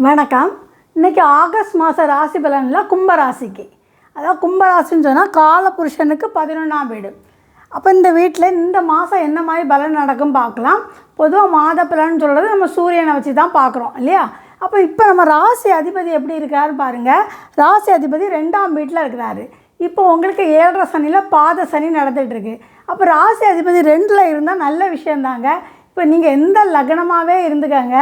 வணக்கம். இன்றைக்கி ஆகஸ்ட் மாத ராசி பலனில் கும்பராசிக்கு, அதாவது கும்பராசின்னு சொன்னால் காலபுருஷனுக்கு 11ஆம் வீடு. அப்போ இந்த வீட்டில் இந்த மாதம் என்ன மாதிரி பலன் நடக்கும் பார்க்கலாம். பொதுவாக மாத பலன் சொல்கிறது நம்ம சூரியனை வச்சு தான் பார்க்குறோம் இல்லையா. அப்போ இப்போ நம்ம ராசி அதிபதி எப்படி இருக்காருன்னு பாருங்கள். ராசி அதிபதி 2ஆம் வீட்டில் இருக்கிறாரு. இப்போ உங்களுக்கு 7.5 சனியில் பாத சனி நடந்துகிட்ருக்கு. அப்போ ராசி அதிபதி 2ல் இருந்தால் நல்ல விஷயந்தாங்க. இப்போ நீங்கள் எந்த லக்னமாகவே இருந்துக்கங்க,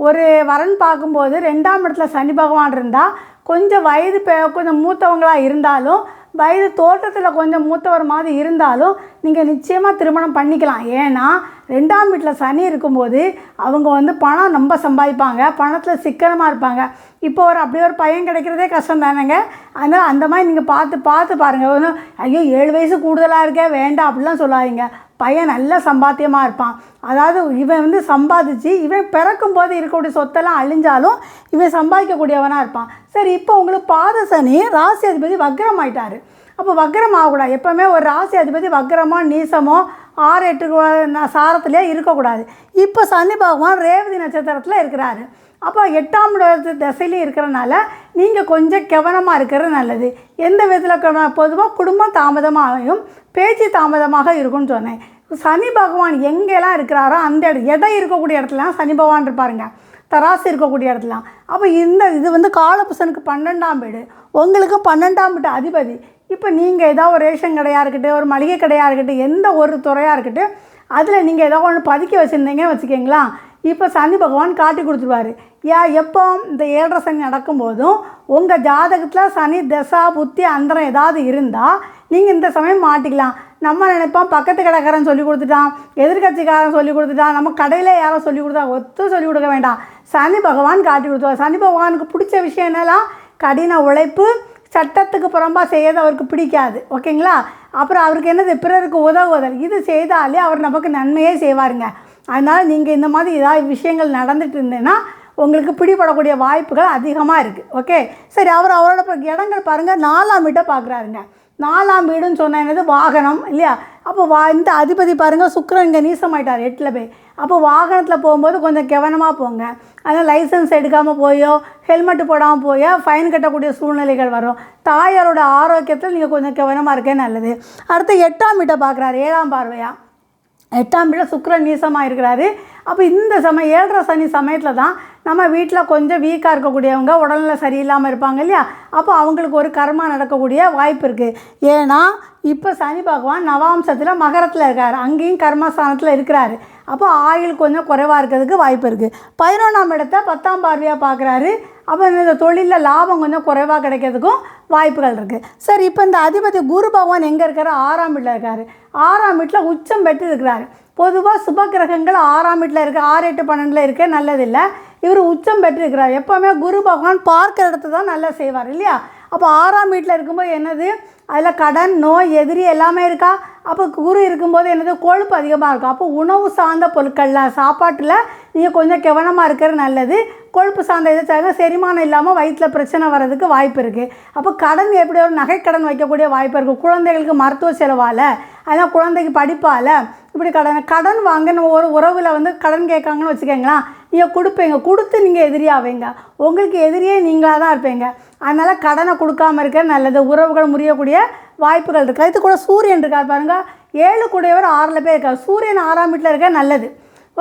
ஒரு வரன் பார்க்கும்போது 2ஆம் இடத்துல சனி பகவான் இருந்தால் கொஞ்சம் வயது கொஞ்சம் மூத்தவங்களாக இருந்தாலும், வயது தோற்றத்தில் கொஞ்சம் மூத்தவர் மாதிரி இருந்தாலும் நீங்கள் நிச்சயமாக திருமணம் பண்ணிக்கலாம். ஏன்னா 2ஆம் வீட்டில் சனி இருக்கும்போது அவங்க பணம் ரொம்ப சம்பாதிப்பாங்க, பணத்தில் சிக்கனமாக இருப்பாங்க. இப்போ அப்படியே ஒரு பையன் கிடைக்கிறதே கஷ்டம் தானேங்க. அதனால் அந்த மாதிரி நீங்கள் பார்த்து பாருங்கள். ஐயோ 7 வயசு கூடுதலாக இருக்கே வேண்டாம் அப்படிலாம் சொல்லாதீங்க. பையன் நல்ல சம்பாத்தியமாக இருப்பான். அதாவது இவன் சம்பாதிச்சு இவன் பிறக்கும்போது இருக்கக்கூடிய சொத்தெல்லாம் அழிஞ்சாலும் இவன் சம்பாதிக்கக்கூடியவனாக இருப்பான். சரி, இப்போ உங்களுக்கு பாத சனி ராசி அதிபதி வக்ரம் ஆகிட்டார். அப்போ வக்ரம் ஆகக்கூடாது. எப்போவுமே ஒரு ராசி அதிபதி வக்ரமோ நீசமோ 6-8 சாரத்துலேயே இருக்கக்கூடாது. இப்போ சனி பகவான் ரேவதி நட்சத்திரத்தில் இருக்கிறாரு. அப்போ 8ஆம் திசையிலையும் இருக்கிறனால நீங்கள் கொஞ்சம் கவனமாக இருக்கிறது நல்லது. எந்த விதத்தில் பொதுவாக குடும்பம் தாமதமாகவும் பேச்சு தாமதமாக இருக்கும்னு சொன்னேன். சனி பகவான் எங்கெல்லாம் இருக்கிறாரோ அந்த இடம் இருக்கக்கூடிய இடத்துலாம் சனி பகவான் இருப்பாருங்க, தராசு இருக்கக்கூடிய இடத்துலாம். அப்போ இது காலபுருஷனுக்கு 12ஆம் வீடு, உங்களுக்கு 12ஆம் வீட்டு அதிபதி. இப்போ நீங்கள் ஏதாவது ஒரு ரேஷன் கடையாக இருக்கட்டும், ஒரு மளிகை கடையாக இருக்கட்டும், எந்த ஒரு துறையாக இருக்கட்டும், அதில் நீங்கள் ஏதாவது ஒன்று பதுக்கி வச்சுருந்தீங்கன்னு வச்சுக்கிங்களா, இப்போ சனி பகவான் காட்டி கொடுத்துருவார். எப்போ இந்த 7.5 சனி நடக்கும்போதும் உங்கள் ஜாதகத்தில் சனி தசா புத்தி அந்தரம் ஏதாவது இருந்தால் நீங்கள் இந்த சமயம் மாட்டிக்கலாம். நம்ம நினைப்போம் பக்கத்து கடைக்காரன் சொல்லி கொடுத்துட்டான், எதிர்கட்சிக்காரன் சொல்லி கொடுத்துட்டான், நம்ம கடையில் யாரோ சொல்லி கொடுத்தா சொல்லிக் கொடுக்க வேண்டாம். சனி பகவான் காட்டி கொடுத்துருவார். சனி பகவானுக்கு பிடிச்ச விஷயம் என்னெல்லாம், கடின உழைப்பு, சட்டத்துக்கு புறம்பாக செய்யறது அவருக்கு பிடிக்காது. ஓகேங்களா. அப்புறம் அவருக்கு என்னது, பிறருக்கு உதவுதல். இது செய்தாலே அவர் நமக்கு நன்மையே செய்வாருங்க. அதனால் நீங்கள் இந்த மாதிரி ஏதாவது விஷயங்கள் நடந்துகிட்டு இருந்தேன்னா உங்களுக்கு பிடிபடக்கூடிய வாய்ப்புகள் அதிகமாக இருக்குது. ஓகே, சரி. அவரோட இடங்கள் பாருங்கள், 4ஆம் வீட்டை பார்க்குறாருங்க. 4ஆம் வீடுன்னு சொன்ன என்னது, வாகனம் இல்லையா. அப்போ இந்த அதிபதி பாருங்கள், சுக்கிரன் இங்கே நீசமாயிட்டார் 8ல் போய். அப்போ வாகனத்தில் போகும்போது கொஞ்சம் கவனமாக போங்க. அதனால் லைசன்ஸ் எடுக்காமல் போயோ ஹெல்மெட்டு போடாமல் போயோ ஃபைன் கட்டக்கூடிய சூழ்நிலைகள் வரும். தாயாரோட ஆரோக்கியத்தில் நீங்கள் கொஞ்சம் கவனமாக இருக்கே நல்லது. அடுத்து 8ஆம் வீட்டை பார்க்குறாரு, 7ஆம் பார்வையாக. 8ஆம் வீட்டில் சுக்கிரன் நீசமாக இருக்கிறாரு. அப்போ இந்த 7.5 சனி சமயத்தில் தான் நம்ம வீட்டில் கொஞ்சம் வீக்காக இருக்கக்கூடியவங்க, உடல்நிலை சரியில்லாமல் இருப்பாங்க இல்லையா. அப்போ அவங்களுக்கு ஒரு கர்மா நடக்கக்கூடிய வாய்ப்பு இருக்குது. ஏன்னா இப்போ சனி பகவான் நவாம்சத்தில் மகரத்தில் இருக்கார், அங்கேயும் கர்மஸ்தானத்தில் இருக்கிறாரு. அப்போ ஆயுள் கொஞ்சம் குறைவாக இருக்கிறதுக்கு வாய்ப்பு இருக்குது. 11ஆம் இடத்தை 10ஆம் பார்வையாக பார்க்குறாரு. அப்போ இந்த தொழிலில் லாபம் கொஞ்சம் குறைவாக கிடைக்கிறதுக்கும் வாய்ப்புகள் இருக்குது. சரி, இப்போ இந்த அதிபதி குரு பகவான் எங்கே இருக்கார், 6ஆம் வீட்டில் இருக்கார். 6ஆம் வீட்டில் உச்சம் பெற்று இருக்கிறார். பொதுவாக சுப கிரகங்கள் 6ஆம் வீட்டில் இருக்க 6, 8, 12 இருக்க நல்லதில்லை. இவர் உச்சம் பெற்றிருக்கிறார். எப்போவுமே குரு பகவான் பார்க்குற இடத்த தான் நல்லா செய்வார் இல்லையா. அப்போ 6ஆம் வீட்டில் இருக்கும்போது என்னது, அதில் கடன், நோய், எதிரி எல்லாமே இருக்கா. அப்போ குரு இருக்கும்போது என்னது, கொழுப்பு அதிகமாக இருக்கும். அப்போ உணவு சார்ந்த பொருட்களில் சாப்பாட்டில் நீங்கள் கொஞ்சம் கவனமாக இருக்கிறது நல்லது. கொழுப்பு சார்ந்த எதாச்சாக செரிமானம் இல்லாமல் வயிற்றில் பிரச்சனை வர்றதுக்கு வாய்ப்பு இருக்குது. அப்போ கடன் எப்படி ஒரு நகைக்கடன் வைக்கக்கூடிய வாய்ப்பு இருக்குது. குழந்தைகளுக்கு மருத்துவ செலவால், அதனால் குழந்தைக்கு படிப்பால் இப்படி கடன் வாங்க நம்ம ஒரு உறவில் கடன் கேட்காங்கன்னு வச்சுக்கோங்களேன், நீங்கள் கொடுப்பீங்க, கொடுத்து நீங்கள் எதிரியாவீங்க, உங்களுக்கு எதிரியே நீங்களாக தான் இருப்பீங்க. அதனால் கடனை கொடுக்காமல் இருக்க நல்லது. உறவுகள் முறியக்கூடிய வாய்ப்புகள் இருக்குது. இது கூட சூரியன் இருக்கார் பாருங்கள், 7 கூடையவர் 6ல் போய் இருக்கார். சூரியன் 6ஆம் வீட்டில் இருக்க நல்லது.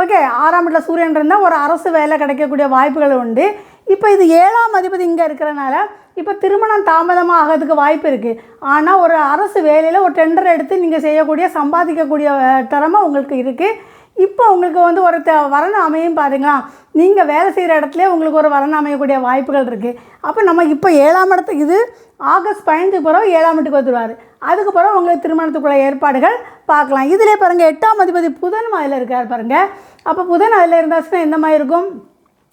ஓகே, 6ஆம் வீட்டில் சூரியன் இருந்தால் ஒரு அரசு வேலை கிடைக்கக்கூடிய வாய்ப்புகள் உண்டு. இப்போ இது 7ஆம் அதிபதி இங்கே இருக்கிறனால இப்போ திருமணம் தாமதமாக ஆகிறதுக்கு வாய்ப்பு இருக்குது. ஆனால் ஒரு அரசு வேலையில் ஒரு டெண்டர் எடுத்து நீங்கள் செய்யக்கூடிய சம்பாதிக்கக்கூடிய திறமை உங்களுக்கு இருக்குது. இப்போ உங்களுக்கு ஒரு வரன் அமையும் பாருங்களா. நீங்கள் வேலை செய்கிற இடத்துல உங்களுக்கு ஒரு வரன் அமையக்கூடிய வாய்ப்புகள் இருக்குது. அப்போ நம்ம இப்போ 7ஆம் இடத்துக்கு, இது ஆகஸ்ட் 15க்கு பிறகு 7ஆம் வீட்டுக்கு வந்துடுவார். அதுக்கு பிறகு உங்களுக்கு திருமணத்துக்குள்ள ஏற்பாடுகள் பார்க்கலாம். இதிலே பாருங்கள் 8ஆம் அதிபதி புதன் அதில் இருக்கார் பாருங்கள். அப்போ புதன் அதில் இருந்தாச்சுன்னா எந்த மாதிரி இருக்கும்,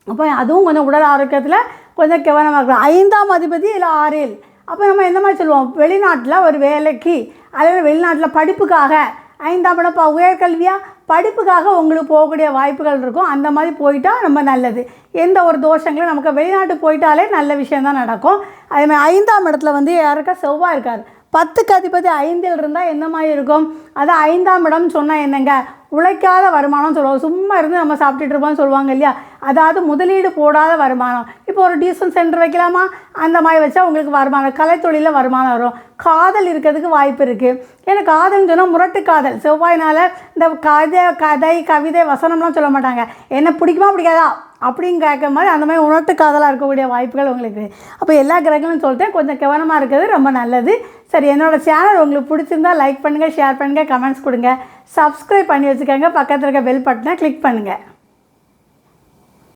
அப்போ அதுவும் கொஞ்சம் உடல் ஆரோக்கியத்தில் கொஞ்சம் கவனமாக இருக்கலாம். 5ஆம் அதிபதி இல்லை 6ல். அப்போ நம்ம எந்த மாதிரி சொல்லுவோம், வெளிநாட்டில் ஒரு வேலைக்கு அல்லது வெளிநாட்டில் படிப்புக்காக, 5ஆம் இடம் உயர்கல்வியாக படிப்புக்காக உங்களுக்கு போகக்கூடிய வாய்ப்புகள் இருக்கும். அந்த மாதிரி போயிட்டால் ரொம்ப நல்லது. எந்த ஒரு தோஷங்களும் நமக்கு வெளிநாட்டு போயிட்டாலே நல்ல விஷயந்தான் நடக்கும். அதேமாதிரி 5ஆம் இடத்துல யாருக்கா செவ்வாய் இருக்கார். 10க்கு அதிபதி 5ல் இருந்தால் என்ன மாதிரி இருக்கும்? அது 5ஆம் இடம் சொன்னால் என்னங்க, உழைக்காத வருமானம் சொல்லுவோம். சும்மா இருந்து நம்ம சாப்பிட்டுட்டு இருப்போம்னு சொல்லுவாங்க இல்லையா, அதாவது முதலீடு போடாத வருமானம். இப்போ ஒரு டியூஷன் சென்டர் வைக்கலாமா, அந்த மாதிரி வச்சா உங்களுக்கு வருமானம், கலைத்தொழிலில் வருமானம் வரும். காதல் இருக்கிறதுக்கு வாய்ப்பு இருக்குது. ஏன்னா காதல்னு சொன்னால் முரட்டு காதல். செவ்வாயினால் இந்த கதை கவிதை வசனம்லாம் சொல்ல மாட்டாங்க, என்ன பிடிக்குமா பிடிக்காதா அப்படின்னு கேட்குற மாதிரி அந்த மாதிரி உணர்த்து காதலாக இருக்கக்கூடிய வாய்ப்புகள் உங்களுக்கு. அப்போ எல்லா கிரகங்களும் சொல்லிட்டேன், கொஞ்சம் கவனமாக இருக்கிறது ரொம்ப நல்லது. சரி, என்னோடய சேனல் உங்களுக்கு பிடிச்சிருந்தால் லைக் பண்ணுங்கள், ஷேர் பண்ணுங்கள், கமெண்ட்ஸ் கொடுங்க, சப்ஸ்கிரைப் பண்ணி வச்சுக்கோங்க, பக்கத்தில் இருக்க பெல் பட்டனை கிளிக் பண்ணுங்கள்.